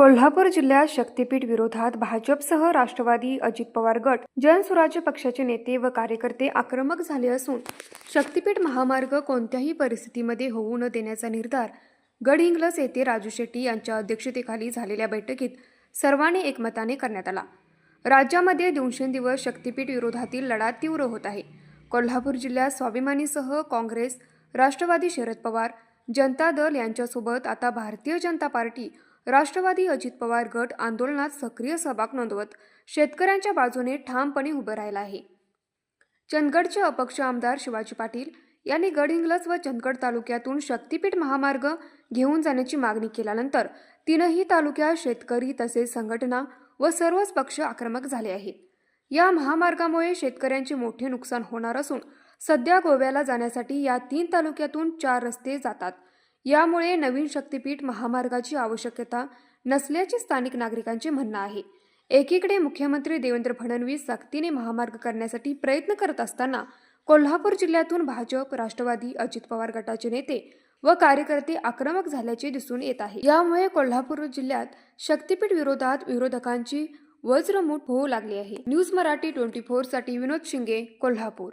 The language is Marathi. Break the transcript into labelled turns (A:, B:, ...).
A: कोल्हापूर जिल्ह्यात शक्तीपीठ विरोधात भाजपसह राष्ट्रवादी, अजित पवार गट, जनसुराज्य पक्षाचे नेते व कार्यकर्ते आक्रमक झाले असून शक्तीपीठ महामार्ग कोणत्याही परिस्थितीमध्ये होऊ न देण्याचा निर्धार गडहिंग्लज येथे राजू शेट्टी यांच्या अध्यक्षतेखाली झालेल्या बैठकीत सर्वांनी एकमताने करण्यात आला। राज्यामध्ये दिवसेंदिवस शक्तीपीठ विरोधातील लढा तीव्र होत आहे। कोल्हापूर जिल्ह्यात स्वाभिमानीसह काँग्रेस, राष्ट्रवादी, शरद पवार, जनता दल यांच्यासोबत आता भारतीय जनता पार्टी, राष्ट्रवादी, अजित पवार गट आंदोलनात सक्रिय सहभाग नोंदवत शेतकऱ्यांच्या बाजूने ठामपणे उभं राहिला आहे। चंदगडचे अपक्ष आमदार शिवाजी पाटील यांनी गडहिंग्लज व चंदगड तालुक्यातून शक्तीपीठ महामार्ग घेऊन जाण्याची मागणी केल्यानंतर तीनही तालुक्यात शेतकरी तसेच संघटना व सर्वच पक्ष आक्रमक झाले आहेत। या महामार्गामुळे शेतकऱ्यांचे मोठे नुकसान होणार असून सध्या गोव्याला जाण्यासाठी या 3 तालुक्यातून 4 रस्ते जातात। यामुळे नवीन शक्तीपीठ महामार्गाची आवश्यकता नसल्याचे स्थानिक नागरिकांचे म्हणणे आहे। एकीकडे मुख्यमंत्री देवेंद्र फडणवीस सक्तीने महामार्ग करण्यासाठी प्रयत्न करत असताना कोल्हापूर जिल्ह्यातून भाजप, राष्ट्रवादी, अजित पवार गटाचे नेते व कार्यकर्ते आक्रमक झाल्याचे दिसून येत आहे। यामुळे कोल्हापूर जिल्ह्यात शक्तीपीठ विरोधात विरोधकांची वज्रमूठ होऊ लागली आहे। न्यूज मराठी 24 साठी विनोद शिंगे, कोल्हापूर।